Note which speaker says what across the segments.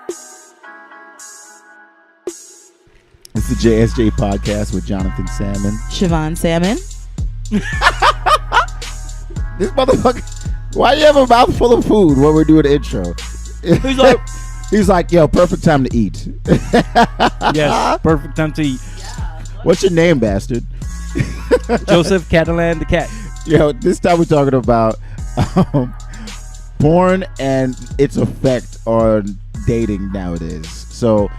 Speaker 1: It's the JSJ podcast with Jonathan Salmon.
Speaker 2: Siobhan Salmon.
Speaker 1: This motherfucker, why you have a mouthful of food when we're doing the intro? He's like, yo, perfect time to eat.
Speaker 3: Yes, perfect time to eat.
Speaker 1: What's your name, bastard?
Speaker 3: Joseph Catalan the cat.
Speaker 1: Yo, this time we're talking about porn and its effect on dating nowadays. So,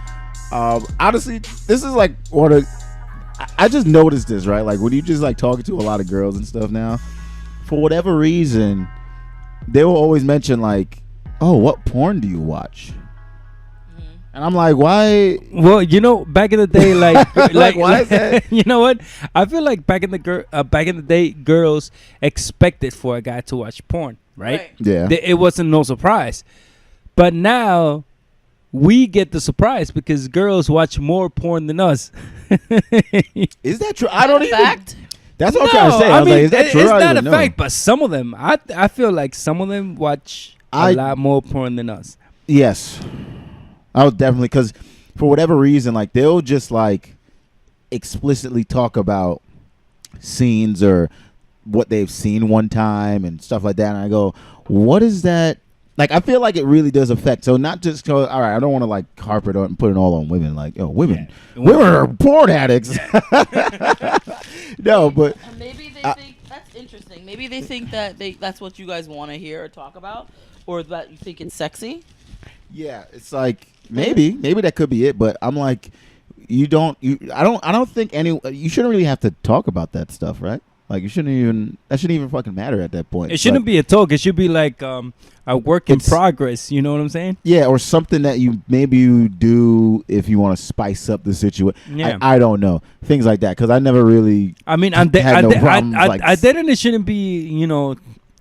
Speaker 1: honestly, this is like one of, I just noticed this, right? Like when you just like talking to a lot of girls and stuff now, for whatever reason, they will always mention like, oh, what porn do you watch? And I'm like, why?
Speaker 3: Well, you know, back in the day, like,
Speaker 1: why is that?
Speaker 3: You know what? I feel like back in the day, girls expected for a guy to watch porn, right?
Speaker 1: Yeah.
Speaker 3: It wasn't no surprise. But now we get the surprise because girls watch more porn than us.
Speaker 1: Is that true? I don't even.
Speaker 2: Fact?
Speaker 1: That's what I'm trying to say. I was like, is that true?
Speaker 3: It's
Speaker 1: I
Speaker 3: not
Speaker 1: don't
Speaker 3: a
Speaker 1: know.
Speaker 3: fact, but some of them, I feel like some of them watch a lot more porn than us.
Speaker 1: Yes. I would definitely, because for whatever reason, like they'll just like explicitly talk about scenes or what they've seen one time and stuff like that. And I go, what is that? Like, I feel like it really does affect. So not just go, all right, I don't want to like harp it on and put it all on women. Like, yo, women are porn addicts. No, but
Speaker 2: Maybe they think that's interesting. Maybe they think that that's what you guys want to hear or talk about, or that you think it's sexy.
Speaker 1: yeah, it's like maybe that could be it. But I'm like, I don't think you shouldn't really have to talk about that stuff, right? Like that shouldn't even fucking matter at that point.
Speaker 3: It shouldn't be a talk. It should be like a work in progress. You know what I'm saying?
Speaker 1: Yeah, or something that you do if you want to spice up the situation.
Speaker 3: Yeah.
Speaker 1: I don't know, things like that, because I never really.
Speaker 3: I mean,
Speaker 1: had no problems, like,
Speaker 3: I didn't. It shouldn't be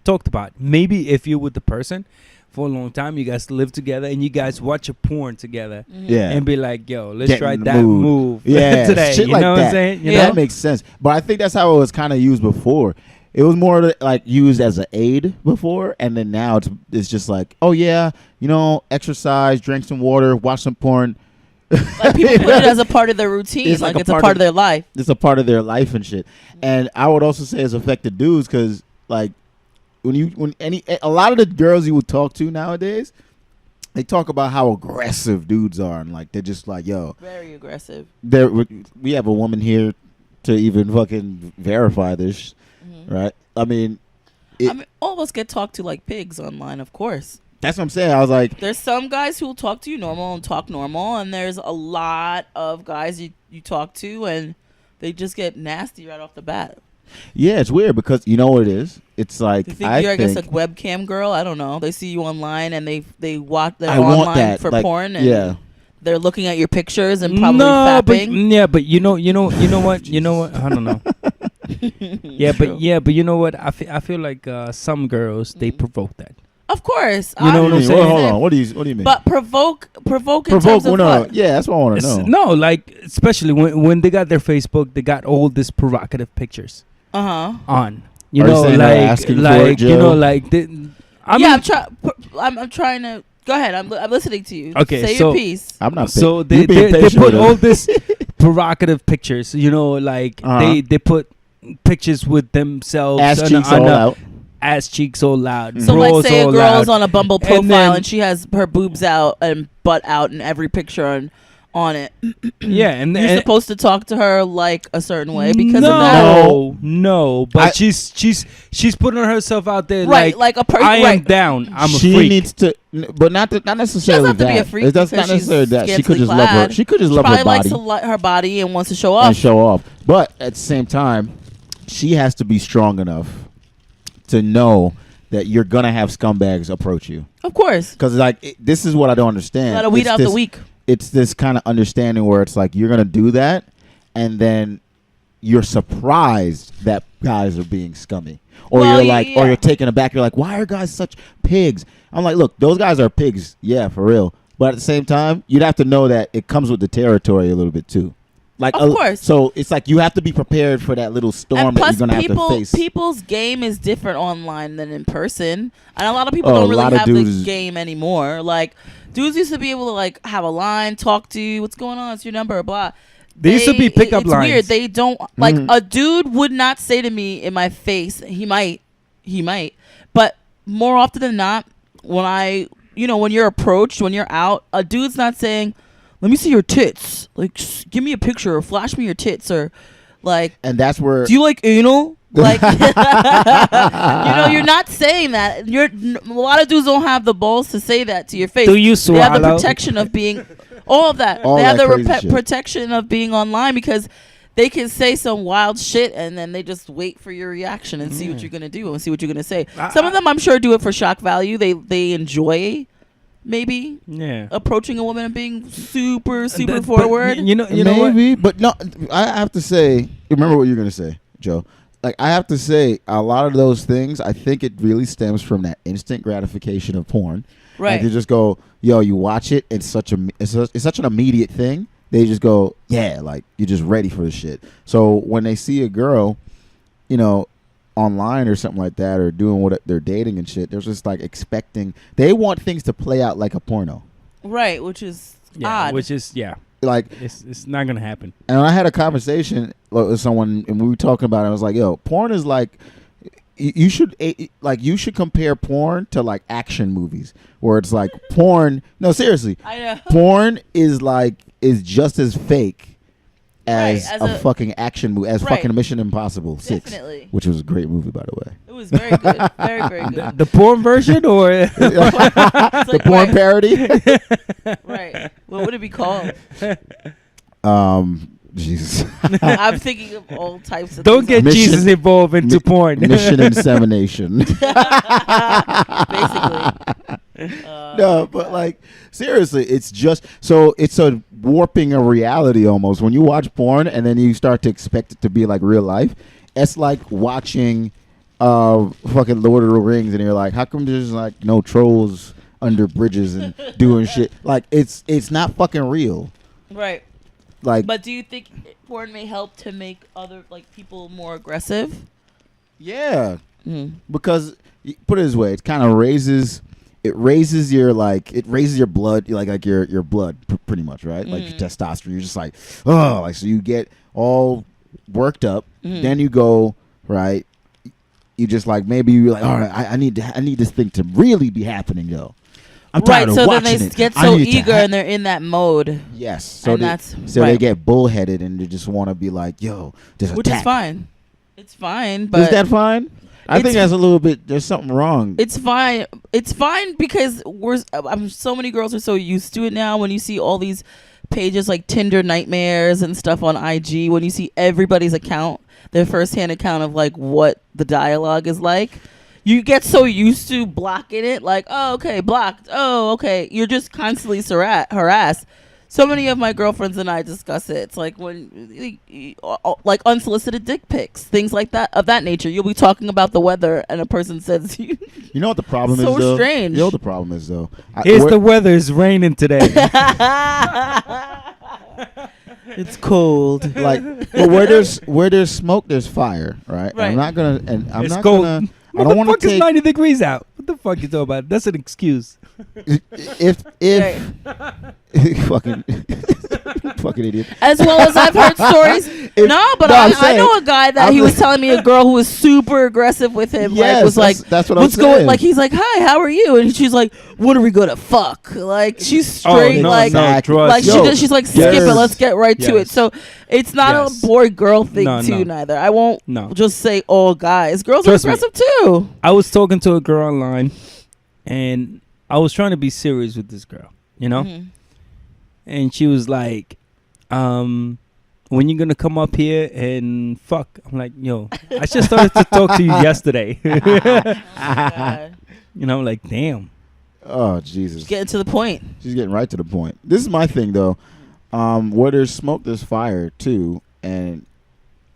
Speaker 3: talked about. Maybe if you're with the person for a long time, you guys live together and you guys watch a porn together,
Speaker 1: yeah,
Speaker 3: and be like, yo, let's
Speaker 1: Get
Speaker 3: try
Speaker 1: in the
Speaker 3: that
Speaker 1: mood.
Speaker 3: move
Speaker 1: Yeah,
Speaker 3: today.
Speaker 1: shit
Speaker 3: You
Speaker 1: like
Speaker 3: know what
Speaker 1: that.
Speaker 3: I'm saying? You
Speaker 1: That
Speaker 3: know?
Speaker 1: makes sense. But I think that's how it was kind of used before. It was more like used as an aid before, and then now it's just like, oh yeah, exercise, drink some water, watch some porn.
Speaker 2: Like people put it as a part of their routine, it's a part of their life.
Speaker 1: It's a part of their life and shit. And I would also say it's affected dudes, because like a lot of the girls you would talk to nowadays, they talk about how aggressive dudes are, and like they're just like, yo,
Speaker 2: very aggressive.
Speaker 1: We have a woman here to even fucking verify this, right? I mean,
Speaker 2: all of us get talked to like pigs online, of course.
Speaker 1: That's what I'm saying. I was like,
Speaker 2: there's some guys who will talk to you normal and talk normal, and there's a lot of guys you talk to and they just get nasty right off the bat.
Speaker 1: Yeah, it's weird, because you know what it is? It's like,
Speaker 2: they think you're, I guess, a webcam girl. I don't know. They see you online and they watch. They're online for porn. And they're looking at your pictures and probably fapping.
Speaker 3: But you know what? I don't know. but you know what? I feel like some girls they provoke that.
Speaker 2: Of course.
Speaker 3: You know what I'm saying?
Speaker 1: Hold on. What do you mean?
Speaker 2: But provoke in terms of what?
Speaker 1: Yeah, that's what I want to know.
Speaker 3: No, like especially when they got their Facebook, they got all these provocative pictures. On. You know,
Speaker 2: I'm trying to go ahead. I'm listening to you.
Speaker 3: Okay,
Speaker 2: say your piece.
Speaker 1: I'm not.
Speaker 3: So they put all this provocative pictures. You know, like they put pictures with themselves,
Speaker 1: ass cheeks all out.
Speaker 3: Ass cheeks all out.
Speaker 2: So let's say a girl's on a Bumble profile and she has her boobs out and butt out in every picture on it.
Speaker 3: Yeah, and
Speaker 2: you're supposed to talk to her like a certain way because of that.
Speaker 3: No, but she's putting herself out there,
Speaker 2: right? Like a person.
Speaker 3: I am down. I'm a freak.
Speaker 1: She needs to, but not necessarily
Speaker 2: that. She doesn't have to be a freak.
Speaker 1: It doesn't not necessarily that. She could just love her. She could just love her body.
Speaker 2: Probably likes to like her body and wants to show off.
Speaker 1: But at the same time, she has to be strong enough to know that you're gonna have scumbags approach you.
Speaker 2: Of course.
Speaker 1: Because this is what I don't understand.
Speaker 2: Gotta weed out the weak.
Speaker 1: It's this kind of understanding where it's like you're gonna do that, and then you're surprised that guys are being scummy, or you're like, or you're taken aback. You're like, why are guys such pigs? I'm like, look, those guys are pigs, yeah, for real. But at the same time, you'd have to know that it comes with the territory a little bit too. Like,
Speaker 2: of course.
Speaker 1: So it's like you have to be prepared for that little storm that you're gonna have to face.
Speaker 2: People's game is different online than in person, and a lot of people don't really have the game anymore. Like, Dudes used to be able to like have a line, talk to you, what's going on, it's your number, blah.
Speaker 3: There used to be pickup lines.
Speaker 2: It's weird. They don't like a dude would not say to me in my face. He might, but more often than not, when you're approached, when you're out, a dude's not saying, "Let me see your tits." Like, give me a picture or flash me your tits or like.
Speaker 1: And that's where.
Speaker 2: Do you like anal? Like, you're not saying that. A lot of dudes don't have the balls to say that to your face.
Speaker 3: Do you swallow?
Speaker 2: They have the protection of being. All of that.
Speaker 1: All
Speaker 2: they have
Speaker 1: that
Speaker 2: the protection of being online because they can say some wild shit and then they just wait for your reaction and see what you're gonna do and see what you're gonna say. Some of them, I'm sure, do it for shock value. They enjoy maybe approaching a woman and being super forward.
Speaker 3: You know
Speaker 1: maybe,
Speaker 3: what?
Speaker 1: But no. I have to say. Remember what you're gonna say, Joe. Like, I have to say, a lot of those things, I think it really stems from that instant gratification of porn.
Speaker 2: Right.
Speaker 1: Like, you just go, yo, you watch it. It's such an immediate thing. They just go, yeah, like, you're just ready for the shit. So when they see a girl, online or something like that, or doing what they're dating and shit, they're just like expecting. They want things to play out like a porno.
Speaker 2: Right, which is odd.
Speaker 3: Which is
Speaker 1: like
Speaker 3: it's not gonna happen.
Speaker 1: And I had a conversation with someone, and we were talking about it. I was like, yo, porn is like. You should compare porn to like action movies where it's like porn. No, seriously,
Speaker 2: I know.
Speaker 1: Porn is just as fake as a fucking action movie, as fucking Mission Impossible 6,
Speaker 2: definitely.
Speaker 1: Which was a great movie, by the way.
Speaker 2: It was very good, very very good.
Speaker 3: The porn version or
Speaker 1: the porn parody?
Speaker 2: Right. What would it be called?
Speaker 1: Jesus.
Speaker 2: I'm thinking of all types of
Speaker 3: Don't
Speaker 2: things.
Speaker 3: get Jesus involved into porn.
Speaker 1: Mission insemination.
Speaker 2: Basically.
Speaker 1: No, but like seriously, it's just so it's a warping of reality almost. When you watch porn and then you start to expect it to be like real life, it's like watching fucking Lord of the Rings and you're like, how come there's like no trolls under bridges and doing shit? Like it's not fucking real.
Speaker 2: Right.
Speaker 1: Like,
Speaker 2: but do you think porn may help to make other like people more aggressive?
Speaker 1: Yeah, because put it this way, it kind of raises your blood, like your blood, pretty much, right? Like your testosterone. You're just like, oh, like so you get all worked up. Then you go right. You just like maybe you're like, all right, I need this thing to really be happening, though. I'm tired of watching
Speaker 2: then they get so eager and they're in that mode.
Speaker 1: Yes. So they get bullheaded and they just want to be like, yo,
Speaker 2: which is fine. It's fine, but
Speaker 1: is that fine? I think that's a little bit. There's something wrong.
Speaker 2: It's fine. It's fine because so many girls are so used to it now. When you see all these pages like Tinder Nightmares and stuff on IG, when you see everybody's account, their firsthand account of like what the dialogue is like. You get so used to blocking it, like, oh, okay, blocked. Oh, okay. You're just constantly harassed. So many of my girlfriends and I discuss it. It's like when, like unsolicited dick pics, things like that, of that nature. You'll be talking about the weather, and a person says, "You
Speaker 1: know what the problem is,
Speaker 2: though?
Speaker 1: So
Speaker 2: strange.
Speaker 1: You know what the problem is, though.
Speaker 3: Here's the weather. It's raining today.
Speaker 2: It's cold.
Speaker 1: Like, well, where there's smoke, there's fire, right?
Speaker 2: Right.
Speaker 1: I'm not gonna. And
Speaker 3: It's
Speaker 1: I'm
Speaker 3: cold.
Speaker 1: not gonna.
Speaker 3: What
Speaker 1: I don't
Speaker 3: the
Speaker 1: want to
Speaker 3: fuck
Speaker 1: take.
Speaker 3: is 90 degrees out? What the fuck you talking about? That's an excuse.
Speaker 1: If fucking idiot.
Speaker 2: As well as I've heard stories. I know a guy that he was telling me a girl who was super aggressive with him.
Speaker 1: Yes,
Speaker 2: like was like,
Speaker 1: that's what
Speaker 2: what's
Speaker 1: I'm saying.
Speaker 2: going? Like he's like, hi, how are you? And she's like, when are we gonna fuck? Like she's straight. She's like, skip it. Let's get right to it. So it's not a boy girl thing neither. I won't just say all guys. Girls are aggressive too.
Speaker 3: I was talking to a girl online, and I was trying to be serious with this girl, and she was like, when you gonna come up here and fuck? I'm like, yo, I just started to talk to you yesterday. I'm like, damn.
Speaker 1: Oh, Jesus.
Speaker 2: She's getting to the point.
Speaker 1: She's getting right to the point. This is my thing, though. Where there's smoke, there's fire, too. And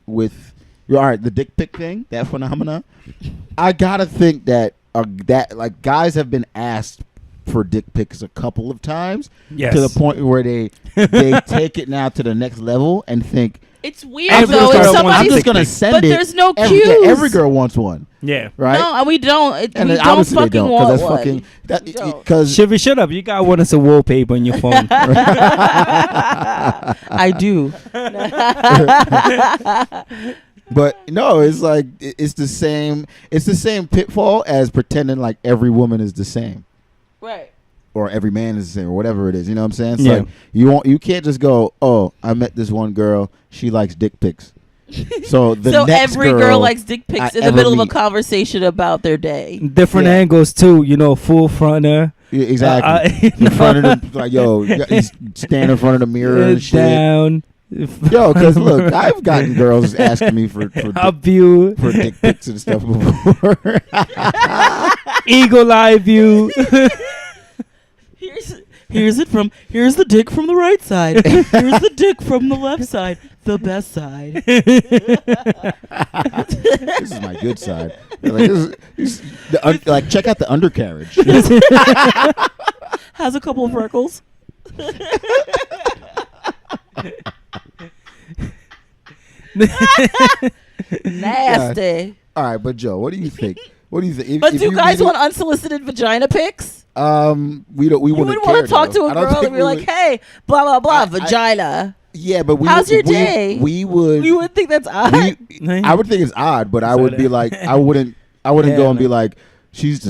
Speaker 1: with, all right, the dick pic thing, that phenomena, I gotta think that guys have been asked for dick pics a couple of times, to the point where they take it now to the next level and think
Speaker 2: It's weird
Speaker 3: Every
Speaker 2: though.
Speaker 3: girl
Speaker 2: If
Speaker 3: wants
Speaker 2: somebody,
Speaker 1: I'm just
Speaker 3: dick
Speaker 1: gonna
Speaker 3: pic.
Speaker 1: send
Speaker 2: but
Speaker 1: it.
Speaker 2: there's no
Speaker 1: Every,
Speaker 2: cues.
Speaker 1: every girl wants one,
Speaker 3: Yeah.
Speaker 1: right?
Speaker 2: No, and we don't.
Speaker 1: and
Speaker 2: We
Speaker 1: then
Speaker 2: don't
Speaker 1: obviously they
Speaker 2: fucking
Speaker 1: don't
Speaker 2: want
Speaker 1: that's
Speaker 2: one.
Speaker 1: fucking that
Speaker 2: We don't.
Speaker 1: because
Speaker 3: Chevy, shut up. You got one as a wallpaper on your phone.
Speaker 2: I do.
Speaker 1: But no, it's like it's the same pitfall as pretending like every woman is the same.
Speaker 2: Right.
Speaker 1: Or every man is the same, or whatever it is. You know what I'm saying? It's
Speaker 3: Yeah.
Speaker 1: like you can't just go, oh, I met this one girl, she likes dick pics. So the
Speaker 2: So
Speaker 1: next
Speaker 2: every girl likes dick
Speaker 1: I
Speaker 2: pics in the
Speaker 1: ever
Speaker 2: middle of a
Speaker 1: meet.
Speaker 2: conversation about their day.
Speaker 3: Different
Speaker 1: Yeah.
Speaker 3: angles too. Full fronter.
Speaker 1: Yeah, exactly. In front of them, like yo, you stand in front of the mirror and shit.
Speaker 3: Down.
Speaker 1: Yo, because look, I've gotten girls asking me for
Speaker 3: Up view.
Speaker 1: for dick pics and stuff before.
Speaker 3: Eagle eye view.
Speaker 2: Here's the dick from the right side. Here's the dick from the left side. The best side.
Speaker 1: This is my good side. Like, like check out the undercarriage.
Speaker 2: Has a couple of freckles. Nasty.
Speaker 1: All right, but Joe, what do you think? What do you think?
Speaker 2: But
Speaker 1: If
Speaker 2: do
Speaker 1: you
Speaker 2: guys
Speaker 1: meet
Speaker 2: want unsolicited vagina pics?
Speaker 1: We don't. We
Speaker 2: You
Speaker 1: wouldn't
Speaker 2: would
Speaker 1: care,
Speaker 2: want to talk
Speaker 1: though.
Speaker 2: to
Speaker 1: I
Speaker 2: a
Speaker 1: don't
Speaker 2: girl
Speaker 1: think
Speaker 2: and be
Speaker 1: we
Speaker 2: like,
Speaker 1: would-
Speaker 2: "Hey, blah blah blah,
Speaker 1: I-
Speaker 2: vagina."
Speaker 1: yeah, but we.
Speaker 2: How's
Speaker 1: would,
Speaker 2: your day?
Speaker 1: We would.
Speaker 2: You would think that's odd.
Speaker 1: I would think it's odd, but I would be like, I wouldn't
Speaker 3: Yeah,
Speaker 1: go and be
Speaker 3: like-
Speaker 1: like, she's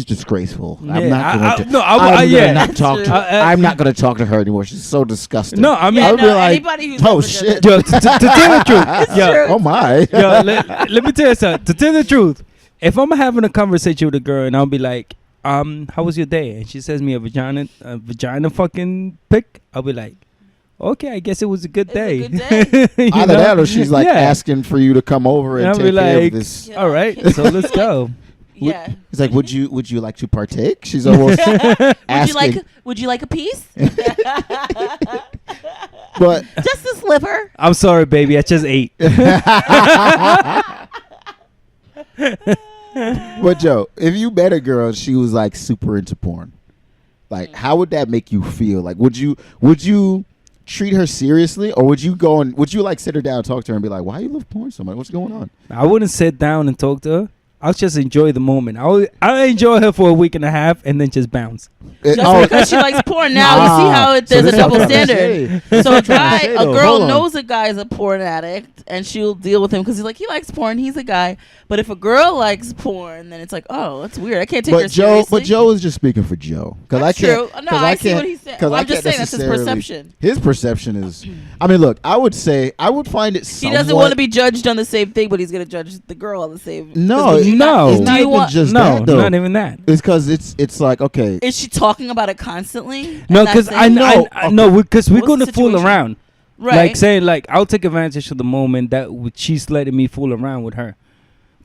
Speaker 1: disgraceful. I'm
Speaker 3: Yeah,
Speaker 1: not going to.
Speaker 3: no,
Speaker 1: I'm
Speaker 3: yeah.
Speaker 1: gonna not talk to.
Speaker 2: True.
Speaker 1: I'm not going to talk to her anymore. She's so disgusting.
Speaker 3: No, I mean,
Speaker 2: Yeah,
Speaker 1: I would be
Speaker 2: no,
Speaker 1: like,
Speaker 2: anybody who's
Speaker 1: oh
Speaker 2: ever
Speaker 1: shit.
Speaker 3: yo, to tell the truth, yo,
Speaker 2: true.
Speaker 1: Oh my.
Speaker 3: yo, let me tell you something. To tell the truth, if I'm having a conversation with a girl and I'll be like, how was your day? And she sends me a vagina fucking pic, I'll be like, okay, I guess it was a good
Speaker 2: It's a
Speaker 3: day.
Speaker 2: good day.
Speaker 3: You
Speaker 1: Either
Speaker 3: know?
Speaker 1: that or she's like
Speaker 3: Yeah.
Speaker 1: asking for you to come over and
Speaker 3: I'll be
Speaker 1: take care
Speaker 3: like,
Speaker 1: of this.
Speaker 2: Yeah.
Speaker 3: all right, so let's go.
Speaker 2: Yeah.
Speaker 1: He's like, would you like to partake? She's almost asking.
Speaker 2: Would you like a piece?
Speaker 1: But
Speaker 2: Just a sliver.
Speaker 3: I'm sorry, baby, I just ate.
Speaker 1: but Joe, if you met a girl and she was like super into porn, like how would that make you feel? Like would you treat her seriously, or would you like sit her down and talk to her and be like, why you love porn so much? What's going on?
Speaker 3: I wouldn't sit down and talk to her. I'll just enjoy the moment. I'll enjoy her for a week and a half and then just bounce.
Speaker 2: Just
Speaker 1: Oh,
Speaker 2: because she likes porn. Now you see how
Speaker 1: so
Speaker 2: there's
Speaker 1: this
Speaker 2: a
Speaker 1: is what
Speaker 2: double
Speaker 1: I'm trying to
Speaker 2: standard.
Speaker 1: say.
Speaker 2: So a
Speaker 1: That's what I'm trying to say, though.
Speaker 2: girl
Speaker 1: Hold on.
Speaker 2: knows a guy's a porn addict, and she'll deal with him because he's like, he likes porn, he's a guy. But if a girl likes porn, then it's like, oh, that's weird. I can't take her
Speaker 1: But Joe,
Speaker 2: seriously.
Speaker 1: Joe is just speaking for Joe, because I
Speaker 2: That's
Speaker 1: can't.
Speaker 2: true. No,
Speaker 1: 'cause
Speaker 2: I see
Speaker 1: can't-
Speaker 2: what he's saying.
Speaker 1: 'cause
Speaker 2: Well,
Speaker 1: I
Speaker 2: I'm just
Speaker 1: can't
Speaker 2: saying that's his
Speaker 1: necessarily-
Speaker 2: perception.
Speaker 1: His perception is. I mean, look, I would say I would find it.
Speaker 2: He doesn't
Speaker 1: somewhat-
Speaker 2: want to be judged on the same thing, but he's gonna judge the girl on the same.
Speaker 1: No,
Speaker 2: 'cause would you
Speaker 3: no.
Speaker 1: It's
Speaker 2: do
Speaker 1: not
Speaker 2: you
Speaker 1: even
Speaker 2: want?
Speaker 1: just
Speaker 3: No,
Speaker 1: that though.
Speaker 3: not even that.
Speaker 1: It's because it's like okay.
Speaker 2: Is she talking about it constantly?
Speaker 3: No,
Speaker 2: And
Speaker 3: because
Speaker 2: that's
Speaker 3: I
Speaker 2: it?
Speaker 3: know, no, because we're
Speaker 2: What's
Speaker 3: gonna
Speaker 2: the
Speaker 3: fool
Speaker 2: situation?
Speaker 3: around.
Speaker 2: Right.
Speaker 3: Like saying, like I'll take advantage of the moment that she's letting me fool around with her,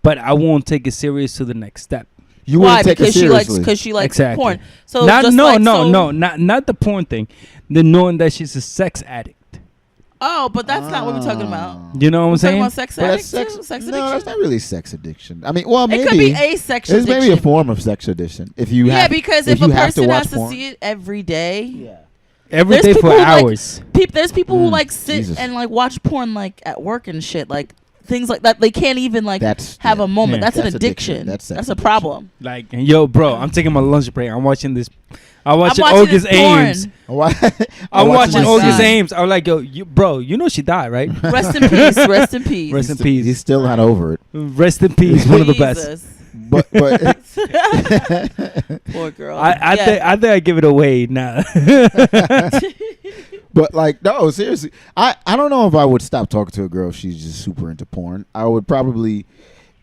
Speaker 3: but I won't take it serious to the next step.
Speaker 1: You
Speaker 2: Why?
Speaker 1: wouldn't take
Speaker 2: Because
Speaker 1: it
Speaker 2: she likes
Speaker 1: seriously.
Speaker 3: Exactly.
Speaker 2: porn. So
Speaker 3: not
Speaker 2: just like, so,
Speaker 3: not the porn thing. The knowing that she's a sex addict.
Speaker 2: Oh, but that's not what we're talking about.
Speaker 3: You know what I'm
Speaker 2: We're talking
Speaker 3: saying?
Speaker 2: about sex
Speaker 1: But
Speaker 2: addict
Speaker 1: that's
Speaker 2: too? Sex
Speaker 1: no, that's
Speaker 2: addiction.
Speaker 1: not really sex addiction. I mean, well, maybe
Speaker 2: It could be a sex
Speaker 1: it's
Speaker 2: addiction.
Speaker 1: maybe a form of sex addiction. If you
Speaker 2: yeah,
Speaker 1: have,
Speaker 2: because if
Speaker 1: you
Speaker 2: a
Speaker 1: have to
Speaker 2: person
Speaker 1: watch
Speaker 2: has to
Speaker 1: porn.
Speaker 2: see it every day,
Speaker 3: Every
Speaker 2: There's
Speaker 3: day
Speaker 2: people
Speaker 3: for
Speaker 2: who, like,
Speaker 3: hours.
Speaker 2: there's people who like sit
Speaker 1: Jesus.
Speaker 2: and like watch porn like at work and shit, like things like that. They can't even like
Speaker 1: That's
Speaker 2: have
Speaker 1: yeah.
Speaker 2: a moment.
Speaker 3: Yeah.
Speaker 2: That's an
Speaker 1: That's addiction.
Speaker 2: addiction.
Speaker 1: That's sex
Speaker 2: That's a
Speaker 1: addiction.
Speaker 2: problem.
Speaker 3: Like, yo, bro, I'm taking my lunch break. I'm watching this. I'm watching
Speaker 2: watching
Speaker 3: August
Speaker 2: this porn.
Speaker 3: Ames.
Speaker 1: Why?
Speaker 3: I'm watching
Speaker 2: my
Speaker 3: August
Speaker 2: God.
Speaker 3: Ames. I'm like, yo, bro, you know she died, right?
Speaker 2: Rest in peace. Rest in peace.
Speaker 3: Rest in
Speaker 1: He's
Speaker 3: peace.
Speaker 1: still not over it.
Speaker 3: Rest in peace. One of the best.
Speaker 2: Jesus.
Speaker 1: But
Speaker 2: Poor girl.
Speaker 3: I
Speaker 2: Yeah.
Speaker 3: think I give it away now.
Speaker 1: But like no, seriously, I don't know if I would stop talking to a girl if she's just super into porn. I would probably.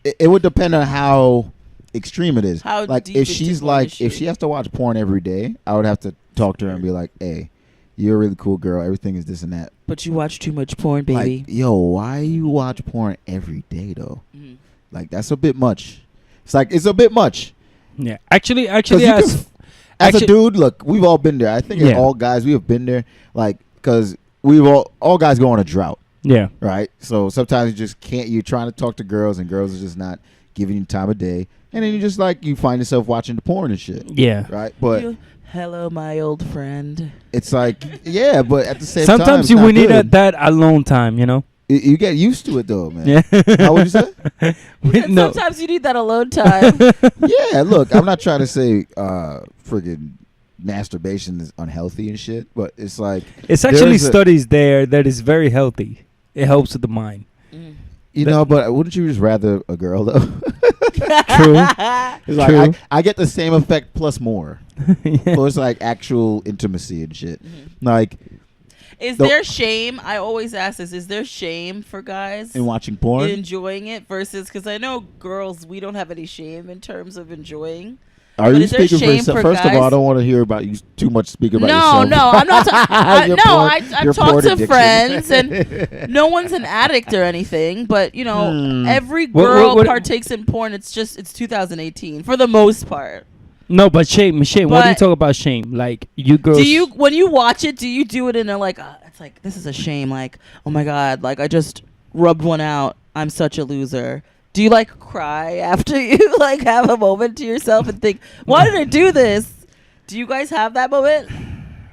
Speaker 1: It would depend on how extreme it is.
Speaker 2: How
Speaker 1: like
Speaker 2: deep
Speaker 1: if
Speaker 2: into
Speaker 1: she's
Speaker 2: porn
Speaker 1: like
Speaker 2: is she?
Speaker 1: if she has to watch porn every day, I would have to talk to her and be like, "Hey, you're a really cool girl. Everything is this and that."
Speaker 2: But you watch too much porn, baby.
Speaker 1: Like, yo, why you watch porn every day though?
Speaker 2: Mhm.
Speaker 1: Like that's a bit much. It's a bit much.
Speaker 3: Yeah, actually,
Speaker 1: 'Cause you
Speaker 3: as
Speaker 1: can as a dude, look, we've all been there. I think
Speaker 3: Yeah.
Speaker 1: all guys, we have been there. Like, because all guys go on a drought,
Speaker 3: yeah,
Speaker 1: right? So sometimes you just can't. You're trying to talk to girls, and girls are just not giving you time of day, and then you just like you find yourself watching the porn and shit,
Speaker 3: yeah.
Speaker 1: right? But
Speaker 2: Hello, my old friend.
Speaker 1: it's like, yeah, but at the same time,
Speaker 3: Sometimes
Speaker 1: it's not
Speaker 3: we need
Speaker 1: good.
Speaker 3: that alone time, you know.
Speaker 1: You get used to it though, man.
Speaker 3: Yeah.
Speaker 1: How would you say?
Speaker 2: And
Speaker 3: No.
Speaker 2: sometimes you need that alone time.
Speaker 1: Yeah, look, I'm not trying to say friggin' masturbation is unhealthy and shit, but it's like
Speaker 3: It's actually
Speaker 1: there's a-
Speaker 3: studies there that is very healthy. It helps with the mind.
Speaker 1: you know, but wouldn't you just rather a girl though?
Speaker 3: True.
Speaker 1: It's like
Speaker 3: True.
Speaker 1: I get the same effect plus more.
Speaker 3: Yeah.
Speaker 1: So it's like actual intimacy and shit. Like
Speaker 2: Is
Speaker 1: The-
Speaker 2: there shame? I always ask this. Is there shame for guys
Speaker 1: in watching porn.
Speaker 2: in enjoying it versus, because I know girls, we don't have any shame in terms of enjoying.
Speaker 1: Are
Speaker 2: but
Speaker 1: you
Speaker 2: is there
Speaker 1: speaking for
Speaker 2: shame
Speaker 1: yourself?
Speaker 2: for
Speaker 1: First of all, I
Speaker 2: guys?
Speaker 1: don't want to hear about you too much speaking about
Speaker 2: No,
Speaker 1: yourself.
Speaker 2: no, I'm not.
Speaker 1: Your
Speaker 2: No,
Speaker 1: porn-
Speaker 2: I've
Speaker 1: your
Speaker 2: talked
Speaker 1: porn
Speaker 2: to
Speaker 1: addiction.
Speaker 2: friends, and no one's an addict or anything. But you know, every
Speaker 3: What-
Speaker 2: girl
Speaker 3: what-
Speaker 2: partakes in porn. It's 2018 for the most part.
Speaker 3: No, but shame. What do you
Speaker 2: But-
Speaker 3: talk about shame? Like you girls.
Speaker 2: Do you, when you watch it, do you do it in a like? It's like, this is a shame. Like, oh my god, like I just rubbed one out. I'm such a loser. Do you like cry after you like have a moment to yourself and think, why did I do this? Do you guys have that moment?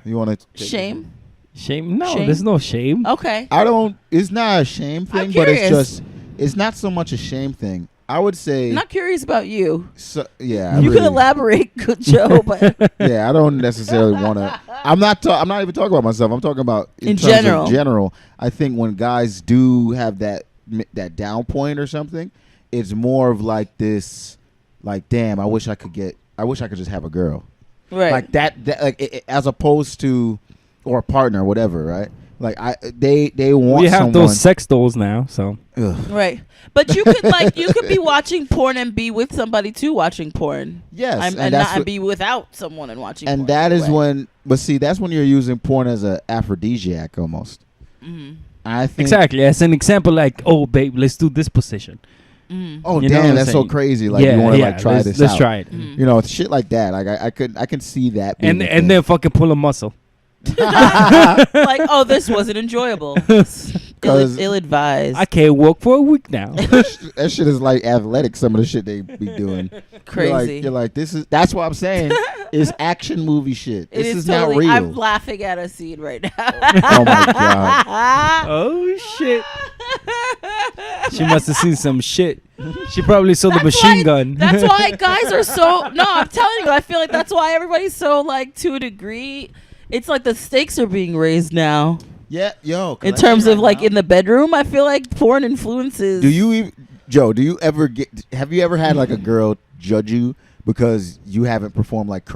Speaker 1: You want to
Speaker 2: Shame.
Speaker 3: Shame? No,
Speaker 2: Shame?
Speaker 3: there's no shame.
Speaker 2: Okay.
Speaker 1: I don't. It's not a shame thing,
Speaker 2: I'm
Speaker 1: but it's
Speaker 2: curious.
Speaker 1: just. It's not so much a shame thing. I would say.
Speaker 2: I'm not curious about you.
Speaker 1: So, yeah. I
Speaker 2: You can
Speaker 1: really-
Speaker 2: elaborate, good Joe, but
Speaker 1: Yeah, I don't necessarily want to. I'm not even talking about myself. I'm talking about
Speaker 2: In
Speaker 1: terms of
Speaker 2: general.
Speaker 1: general. I think when guys do have that down point or something, it's more of like this, like, damn, I wish I could just have a girl,
Speaker 2: right.
Speaker 1: like that like as opposed to, or a partner, or whatever, right? Like they want
Speaker 3: We have
Speaker 1: someone.
Speaker 3: those sex dolls now, so
Speaker 1: Ugh.
Speaker 2: Right. But you could be watching porn and be with somebody too watching porn.
Speaker 1: Yes,
Speaker 2: And
Speaker 1: that's
Speaker 2: not
Speaker 1: what-
Speaker 2: be without someone and watching porn.
Speaker 1: and that is
Speaker 2: anyway.
Speaker 1: when. But see, that's when you're using porn as a aphrodisiac almost.
Speaker 2: Mhm.
Speaker 1: I think
Speaker 3: exactly. As an example, like, oh babe, let's do this position.
Speaker 2: Mhm.
Speaker 1: Oh
Speaker 3: You know what
Speaker 1: damn,
Speaker 3: I'm
Speaker 1: that's so
Speaker 3: saying?
Speaker 1: crazy! Like you want to like try this
Speaker 3: let's
Speaker 1: out.
Speaker 3: try it.
Speaker 2: Mhm.
Speaker 1: You know, shit like that. Like I can see that. Being
Speaker 3: And
Speaker 1: a
Speaker 3: and
Speaker 1: thing.
Speaker 3: then fucking pull a muscle.
Speaker 2: Like, oh, this wasn't enjoyable.
Speaker 1: 'Cause-
Speaker 2: Ill-advised.
Speaker 3: I can't walk for a week now.
Speaker 1: that shit is like athletic. Some of the shit they be doing.
Speaker 2: Crazy.
Speaker 1: You're like this is. That's what I'm saying. It's action movie shit.
Speaker 2: It
Speaker 1: This
Speaker 2: is
Speaker 1: is
Speaker 2: totally.
Speaker 1: not
Speaker 2: I'm
Speaker 1: real.
Speaker 2: laughing at a scene right now.
Speaker 1: Oh my god.
Speaker 3: Oh shit! She must have seen some shit. She probably saw the
Speaker 2: That's
Speaker 3: machine
Speaker 2: why-
Speaker 3: gun.
Speaker 2: That's why guys are so. No, I'm telling you. I feel like that's why everybody's so like, to a degree. It's like the stakes are being raised now
Speaker 1: Yeah, yo. 'cause
Speaker 2: in
Speaker 1: I
Speaker 2: terms
Speaker 1: think
Speaker 2: of
Speaker 1: right
Speaker 2: like
Speaker 1: now-
Speaker 2: in the bedroom. I feel like porn influences.
Speaker 1: Do you, Joe? Do you ever get? Have you ever had like a girl judge you because you haven't performed like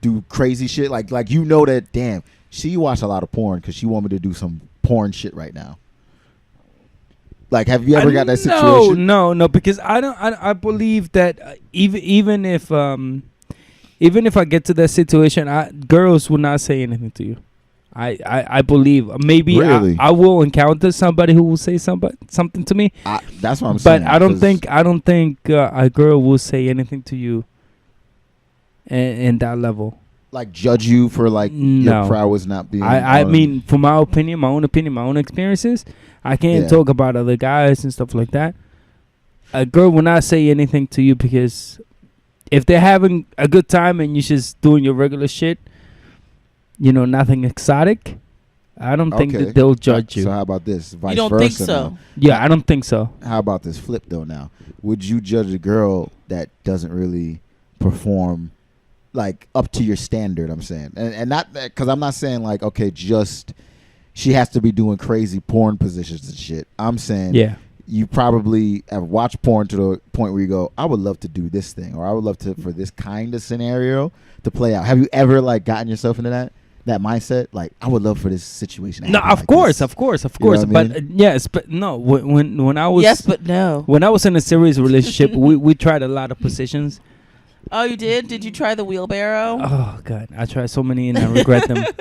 Speaker 1: do crazy shit? Like you know that damn she watched a lot of porn because she want me to do some porn shit right now. Like, have you ever got that situation?
Speaker 3: No, because I believe that even if I get to that situation, girls will not say anything to you. I believe maybe
Speaker 1: Really?
Speaker 3: I will encounter somebody who will say something to me,
Speaker 1: That's what I'm saying.
Speaker 3: but I don't
Speaker 1: 'cause-
Speaker 3: think a girl will say anything to you. In that level,
Speaker 1: like judge you for like
Speaker 3: No.
Speaker 1: your prowess not being.
Speaker 3: I mean, from my own experiences, I can't
Speaker 1: Yeah.
Speaker 3: talk about other guys and stuff like that. A girl will not say anything to you because if they're having a good time and you're just doing your regular shit, nothing exotic, I don't think
Speaker 1: Okay.
Speaker 3: that they'll judge you.
Speaker 1: So how about this? Vice
Speaker 2: You don't
Speaker 1: versa
Speaker 2: think so?
Speaker 3: Yeah, I don't think so.
Speaker 1: now. How about this flip though? Now, would you judge a girl that doesn't really perform like up to your standard? I'm saying, and not because I'm not saying like okay, just she has to be doing crazy porn positions and shit. I'm saying
Speaker 3: Yeah.
Speaker 1: you probably have watched porn to the point where you go, I would love to do this thing, or I would love to for this kind of scenario to play out. Have you ever like gotten yourself into that mindset? Like, I would love for this situation. To
Speaker 3: No,
Speaker 1: happen
Speaker 3: of
Speaker 1: like
Speaker 3: course,
Speaker 1: this.
Speaker 3: of course.
Speaker 1: You know what I
Speaker 3: But
Speaker 1: mean?
Speaker 3: yes, but no. When I was
Speaker 2: Yes, but no.
Speaker 3: when I was in a serious relationship, we tried a lot of positions.
Speaker 2: Oh, you did? Did you try the wheelbarrow?
Speaker 3: Oh God, I tried so many and I regret them.
Speaker 2: What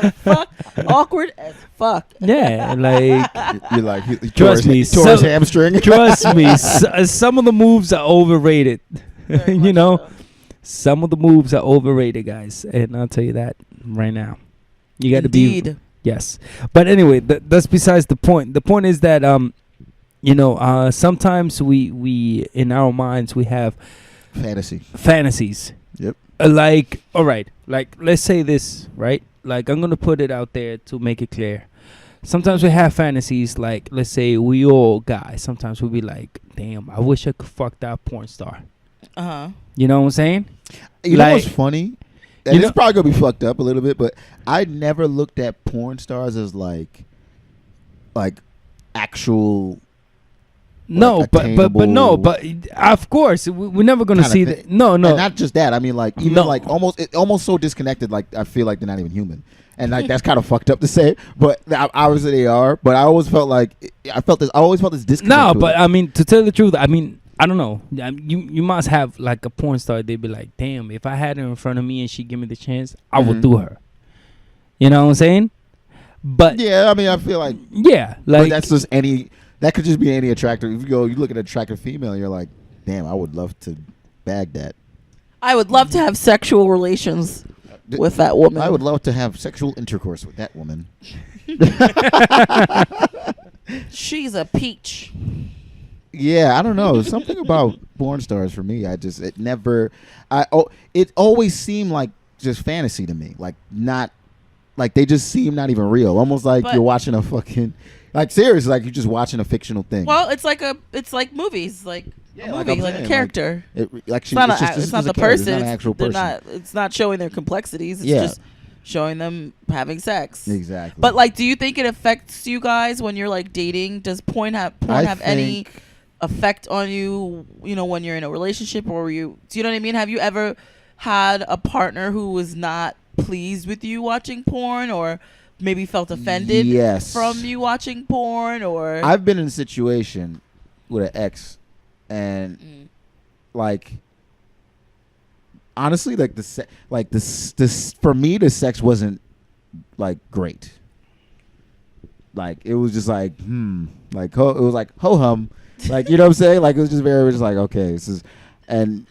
Speaker 2: the fuck? Awkward as fuck.
Speaker 3: Yeah, like
Speaker 1: You're like, he
Speaker 3: Trust
Speaker 1: tore
Speaker 3: me,
Speaker 1: his, tore his
Speaker 3: so-
Speaker 1: hamstring.
Speaker 3: trust me, some of the moves are overrated.
Speaker 2: Very
Speaker 3: You
Speaker 2: much
Speaker 3: know,
Speaker 2: so.
Speaker 3: some of the moves are overrated, guys, and I'll tell you that right now. You got to be
Speaker 2: Indeed.
Speaker 3: yes. But anyway, that's besides the point. The point is that sometimes we in our minds we have
Speaker 1: Fantasy.
Speaker 3: fantasies.
Speaker 1: Yep.
Speaker 3: Like, all right, like let's say this, right? like I'm gonna put it out there to make it clear. Sometimes we have fantasies, like let's say we all guys. Sometimes we'll be like, "Damn, I wish I could fuck that porn star." You know what I'm saying?
Speaker 1: You know what's funny? And
Speaker 3: You
Speaker 1: it's
Speaker 3: know-
Speaker 1: probably gonna be fucked up a little bit, but I never looked at porn stars as like actual.
Speaker 3: No,
Speaker 1: like,
Speaker 3: but no,
Speaker 1: attainable
Speaker 3: but of course we're never gonna
Speaker 1: kinda
Speaker 3: see
Speaker 1: thing.
Speaker 3: that. No,
Speaker 1: And
Speaker 3: no.
Speaker 1: not just that. I mean, like even
Speaker 3: No.
Speaker 1: like almost so disconnected. Like I feel like they're not even human, and like that's kind of fucked up to say. But obviously they are. But I always felt like I always felt this disconnect.
Speaker 3: No,
Speaker 1: to
Speaker 3: but
Speaker 1: it.
Speaker 3: I mean, to tell the truth, I mean, I don't know. You must have like a porn star. They'd be like, damn, if I had her in front of me and she give me the chance, I would
Speaker 1: Mhm.
Speaker 3: do her. You know what I'm saying? But
Speaker 1: yeah, I mean, I feel like
Speaker 3: yeah,
Speaker 1: but
Speaker 3: like
Speaker 1: that's just any. That could just be any attractive. If you look at an attractive female, and you're like, damn, I would love to bag that.
Speaker 2: I would love to have sexual relations with that woman.
Speaker 1: I would love to have sexual intercourse with that woman.
Speaker 2: She's a peach.
Speaker 1: Yeah, I don't know. Something about porn stars for me. It always seemed like just fantasy to me. Like not, like they just seem not even real. Almost like
Speaker 2: But-
Speaker 1: you're watching a fucking, like seriously, like you're just watching a fictional thing.
Speaker 2: Well, it's like movies, like
Speaker 1: Yeah,
Speaker 2: a
Speaker 1: like
Speaker 2: movie,
Speaker 1: I'm
Speaker 2: like
Speaker 1: saying,
Speaker 2: a character.
Speaker 1: it's
Speaker 2: It's not,
Speaker 1: just,
Speaker 2: it's not
Speaker 1: a
Speaker 2: the
Speaker 1: character.
Speaker 2: person.
Speaker 1: It's not an actual
Speaker 2: They're
Speaker 1: person.
Speaker 2: It's not showing their complexities. It's
Speaker 1: Yeah.
Speaker 2: just showing them having sex.
Speaker 1: Exactly.
Speaker 2: But like, do you think it affects you guys when you're like dating? Does porn have any
Speaker 1: think-
Speaker 2: effect on you? You know, when you're in a relationship, or do you know what I mean? Have you ever had a partner who was not pleased with you watching porn, or maybe felt offended
Speaker 1: Yes.
Speaker 2: from you watching porn, or
Speaker 1: I've been in a situation with an ex, and like honestly, like this for me, the sex wasn't like great. Like it was just like like it was like ho hum, like you know what I'm saying? Like it was just very just like okay, this is, and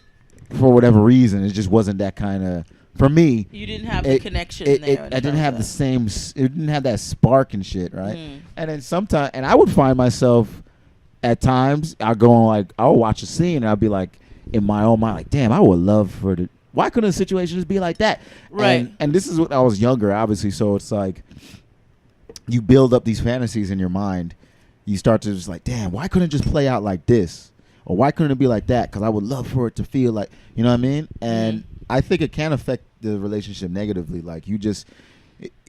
Speaker 1: for whatever reason, it just wasn't that kind of for me.
Speaker 2: you didn't have the connection there.
Speaker 1: I didn't have the same. It didn't have that spark and shit, right? And then sometimes, and I would find myself at times, I'll watch a scene and I'll be like, in my own mind, like, damn, I would love for the. Why couldn't a situation just be like that?
Speaker 2: Right.
Speaker 1: And this is when I was younger, obviously. So it's like, you build up these fantasies in your mind. You start to just like, damn, why couldn't it just play out like this? Or why couldn't it be like that? Because I would love for it to feel like, you know what I mean? And I think it can affect the relationship negatively. Like you just,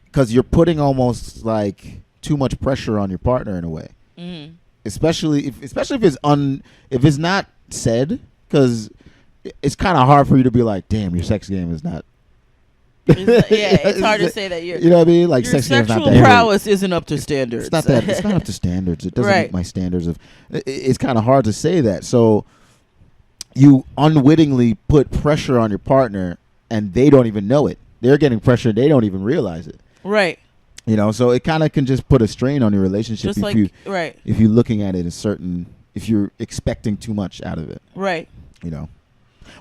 Speaker 1: because you're putting almost like too much pressure on your partner in a way. Especially if it's not said, because it's kind of hard for you to be like, damn, your sex game is not.
Speaker 2: It's hard to say that
Speaker 1: You know what I mean? Like
Speaker 2: your
Speaker 1: sex game is not
Speaker 2: sexual
Speaker 1: that.
Speaker 2: prowess isn't up to standards.
Speaker 1: It's not that. It's not up to standards. It doesn't
Speaker 2: Right.
Speaker 1: meet my standards of. It's kind of hard to say that. So you unwittingly put pressure on your partner, and they don't even know it. They're getting pressure. They don't even realize it.
Speaker 2: Right.
Speaker 1: You know, so it kind of can just put a strain on your relationship
Speaker 2: Just like right.
Speaker 1: if you're looking at it if you're expecting too much out of it.
Speaker 2: Right.
Speaker 1: You know.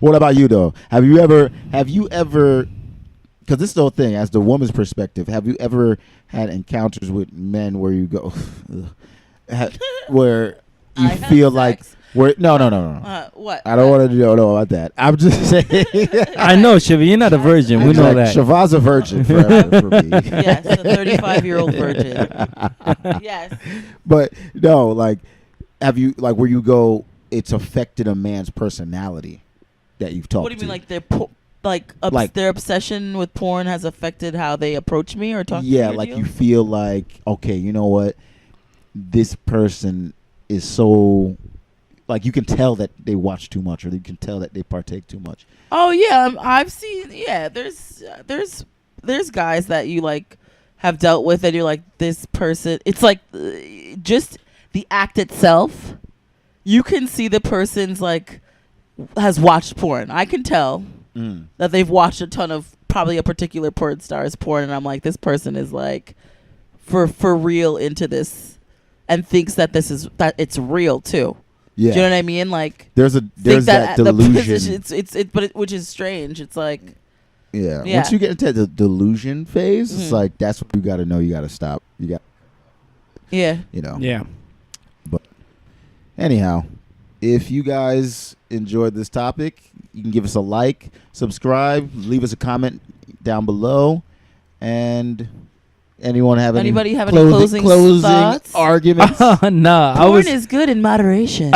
Speaker 1: What about you though? Have you ever? Because this is the whole thing, as the woman's perspective, have you ever had encounters with men where you go, where you
Speaker 2: I had
Speaker 1: feel like,
Speaker 2: sex.
Speaker 1: where no.
Speaker 2: What?
Speaker 1: I don't want to know about that. I'm just saying.
Speaker 3: I know, Chevy, you're not a virgin. We know that.
Speaker 1: Shavaz's a virgin forever for me.
Speaker 2: Yes, a 35-year-old virgin. Yes.
Speaker 1: But no, like, have you, like, where you go, it's affected a man's personality that you've talked
Speaker 2: What do you
Speaker 1: to?
Speaker 2: mean, like
Speaker 1: Like-
Speaker 2: their obsession with porn has affected how they approach me or talk to me?
Speaker 1: Yeah,
Speaker 2: or
Speaker 1: like
Speaker 2: deal?
Speaker 1: you feel like, okay, you know what? This person is so, like, you can tell that they watch too much, or you can tell that they partake too much.
Speaker 2: Oh yeah, I've seen. Yeah, there's guys that you like have dealt with, and you're like, this person. It's like just the act itself. You can see the person's like has watched porn. I can tell that they've watched a ton of probably a particular porn star's porn, and I'm like, this person is like for real into this, and thinks that that it's real too.
Speaker 1: Yeah.
Speaker 2: Do you know what I mean? Like
Speaker 1: There's that delusion.
Speaker 2: which is strange. It's like
Speaker 1: Yeah.
Speaker 2: Yeah.
Speaker 1: Once you get into the delusion phase, it's
Speaker 2: Mhm.
Speaker 1: like that's what you got to know. You got to stop. You got,
Speaker 2: yeah.
Speaker 1: you know.
Speaker 3: Yeah.
Speaker 1: But anyhow, if you guys enjoyed this topic, you can give us a like, subscribe, leave us a comment down below, And anyone have
Speaker 2: Anybody have any closing thoughts?
Speaker 1: arguments?
Speaker 3: No,
Speaker 2: Porn is good in moderation.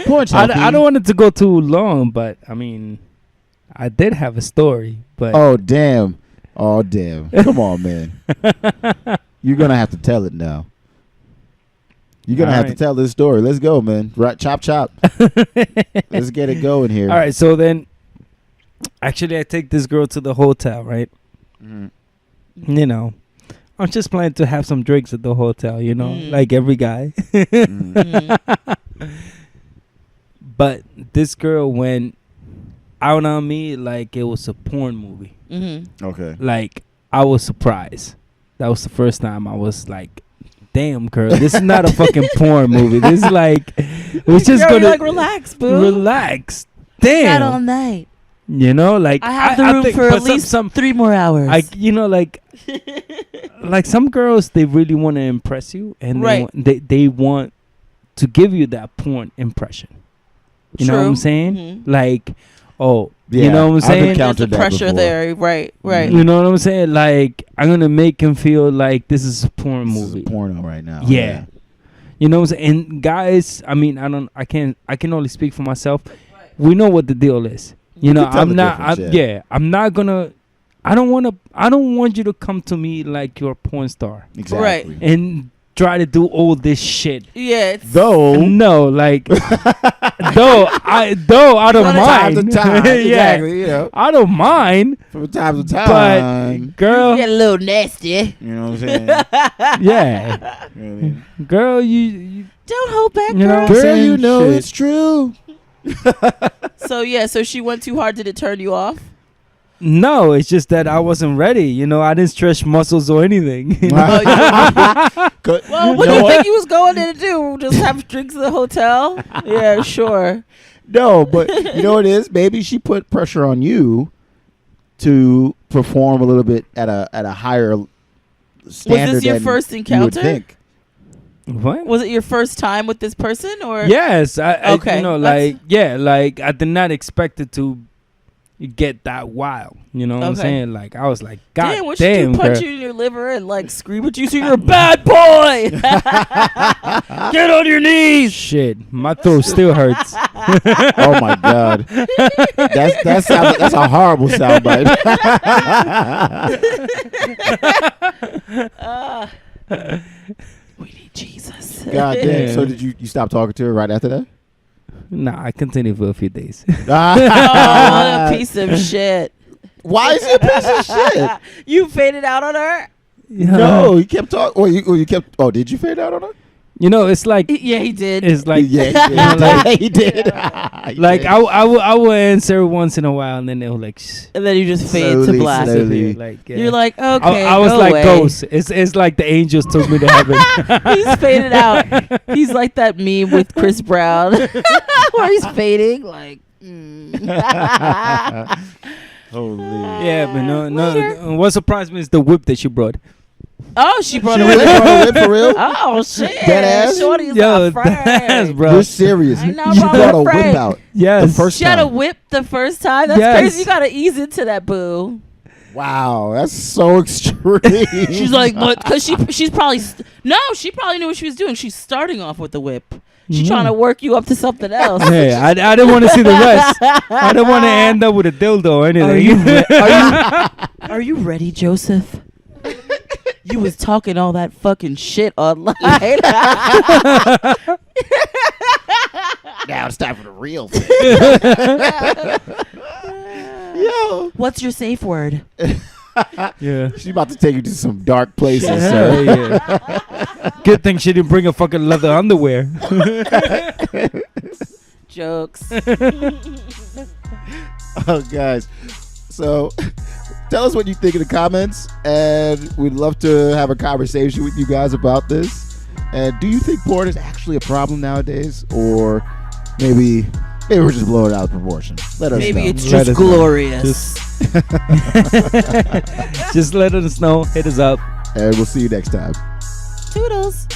Speaker 1: Porn's healthy.
Speaker 3: I don't want it to go too long, but I mean, I did have a story, but
Speaker 1: Oh damn! Come on, man. You're gonna have to tell it now. You're gonna have to tell this story. Let's go, man. Right, chop. Let's get it going here.
Speaker 3: All right, so then, actually, I take this girl to the hotel, right?
Speaker 1: Mhm.
Speaker 3: You know, I'm just planning to have some drinks at the hotel, you know,
Speaker 2: Mm.
Speaker 3: like every guy.
Speaker 2: Mm.
Speaker 3: But this girl went out on me like it was a porn movie.
Speaker 2: Mm-hmm.
Speaker 1: Okay.
Speaker 3: Like, I was surprised. That was the first time I was like, damn, girl, this is not a fucking porn movie. This is like, we're just
Speaker 2: You're
Speaker 3: gonna
Speaker 2: like, relax, boo.
Speaker 3: relax. Damn.
Speaker 2: Not all night.
Speaker 3: You know, like
Speaker 2: I have the room
Speaker 3: think-
Speaker 2: for
Speaker 3: but
Speaker 2: at least
Speaker 3: some
Speaker 2: 3 more hours.
Speaker 3: like some girls, they really want to impress you, and
Speaker 2: Right.
Speaker 3: they want to give you that porn impression. You know what I'm
Speaker 2: True.
Speaker 3: saying?
Speaker 2: Mhm.
Speaker 3: Like, oh,
Speaker 1: Yeah,
Speaker 3: you know what I'm
Speaker 1: I've
Speaker 3: saying?
Speaker 2: There's the
Speaker 1: encountered that
Speaker 2: pressure
Speaker 1: before.
Speaker 2: there. Right.
Speaker 3: You know what I'm saying? Like, I'm gonna make him feel like this is a porn
Speaker 1: This is
Speaker 3: movie.
Speaker 1: a porno right now.
Speaker 3: Yeah. You know what I'm saying? And guys, I mean, I can only speak for myself. We know what the deal is. You know,
Speaker 1: can tell
Speaker 3: I'm
Speaker 1: the
Speaker 3: not.
Speaker 1: difference, yeah.
Speaker 3: I'm not gonna. I don't want you to come to me like you're a porn star
Speaker 1: Exactly.
Speaker 3: and try to do all this shit.
Speaker 2: Yeah. It's,
Speaker 1: Though
Speaker 3: No, like, though I don't
Speaker 2: From
Speaker 3: mind.
Speaker 1: time to time,
Speaker 3: Yeah,
Speaker 1: exactly. You know,
Speaker 3: I don't mind,
Speaker 1: from time to
Speaker 3: but
Speaker 1: time.
Speaker 3: girl,
Speaker 2: get a little nasty.
Speaker 1: You know what I'm saying?
Speaker 3: yeah,
Speaker 1: You know what I mean?
Speaker 3: girl, you
Speaker 2: Don't hold back,
Speaker 3: You know
Speaker 2: girl.
Speaker 3: what I'm
Speaker 1: Girl,
Speaker 3: saying?
Speaker 1: you know
Speaker 3: Shit.
Speaker 1: it's true.
Speaker 2: So she went too hard. Did it turn you off?
Speaker 3: No, it's just that I wasn't ready. You know, I didn't stretch muscles or anything. You know?
Speaker 1: Good.
Speaker 2: Well, what do you think you was going there to do? Just have drinks at the hotel? Yeah, sure.
Speaker 1: No, but you know what it is? Maybe she put pressure on you to perform a little bit at a higher standard.
Speaker 2: Was this your
Speaker 1: than
Speaker 2: first
Speaker 1: you would
Speaker 2: encounter?
Speaker 1: think.
Speaker 3: What?
Speaker 2: Was it your first time with this person, or
Speaker 3: Yes, I
Speaker 2: Okay,
Speaker 3: you know,
Speaker 2: that's-
Speaker 3: like I did not expect it to get that wild. You know what I'm
Speaker 2: Okay.
Speaker 3: saying? Like, I was like, God
Speaker 2: damn, what
Speaker 3: damn,
Speaker 2: she punch
Speaker 3: girl.
Speaker 2: you in your liver and like scream at you so you're a bad boy?
Speaker 3: Get on your knees. Shit, my throat still hurts.
Speaker 1: Oh my god, that's a horrible soundbite.
Speaker 2: We need Jesus.
Speaker 1: God damn.
Speaker 3: Yeah.
Speaker 1: So did you stop talking to her right after that?
Speaker 3: Nah, I continued for a few days.
Speaker 2: Oh, what a piece of shit.
Speaker 1: Why is he a piece of shit?
Speaker 2: You faded out on her?
Speaker 1: No, you kept talking. Or you kept. Oh, did you fade out on her?
Speaker 3: You know, it's like
Speaker 2: Yeah, he did.
Speaker 3: it's like
Speaker 1: yeah, he did. He
Speaker 3: like
Speaker 1: did.
Speaker 3: I will answer once in a while, and then they'll like
Speaker 2: And then you just fade to
Speaker 1: Slowly,
Speaker 2: black.
Speaker 1: slowly.
Speaker 3: like yeah.
Speaker 2: You're like, okay,
Speaker 3: I was
Speaker 2: go
Speaker 3: like
Speaker 2: away.
Speaker 3: ghosts. It's like the angels took me to heaven.
Speaker 2: He's faded out. He's like that meme with Chris Brown where he's fading. Like,
Speaker 1: Holy.
Speaker 3: Yeah, but no. What surprised me is the whip that you brought.
Speaker 2: oh, she brought
Speaker 1: She
Speaker 2: a
Speaker 1: really
Speaker 2: whip.
Speaker 1: brought a whip for real?
Speaker 2: Oh shit!
Speaker 1: Dead ass?
Speaker 2: Shorty's
Speaker 3: Yo,
Speaker 2: my friend.
Speaker 3: that's bro.
Speaker 1: You're serious.
Speaker 2: I know
Speaker 1: She
Speaker 2: about
Speaker 1: brought
Speaker 2: her
Speaker 1: a whip
Speaker 2: friend.
Speaker 1: out.
Speaker 3: Yes.
Speaker 1: The first
Speaker 2: She had a
Speaker 1: time.
Speaker 2: whip the first time. That's
Speaker 3: Yes.
Speaker 2: crazy. You gotta ease into that, boo.
Speaker 1: Wow, that's so extreme.
Speaker 2: She's like, but because she's probably she probably knew what she was doing. She's starting off with the whip. She's trying to work you up to something else.
Speaker 3: Hey, I didn't want to see the rest. I didn't want to end up with a dildo or anything.
Speaker 2: Are you ready, Joseph? You was talking all that fucking shit online.
Speaker 1: Now it's time for the real thing. Yo.
Speaker 2: What's your safe word?
Speaker 3: Yeah.
Speaker 1: She's about to take you to some dark places,
Speaker 3: Hell
Speaker 1: sir.
Speaker 3: yeah. Good thing she didn't bring a fucking leather underwear.
Speaker 2: Jokes.
Speaker 1: Oh, guys. So tell us what you think in the comments, and we'd love to have a conversation with you guys about this. And do you think porn is actually a problem nowadays, or maybe we're just blowing it out of proportion? Let us know.
Speaker 2: Maybe it's
Speaker 3: Let
Speaker 2: just
Speaker 3: us know.
Speaker 2: glorious.
Speaker 3: Just let us know. Hit us up.
Speaker 1: And we'll see you next time.
Speaker 2: Toodles.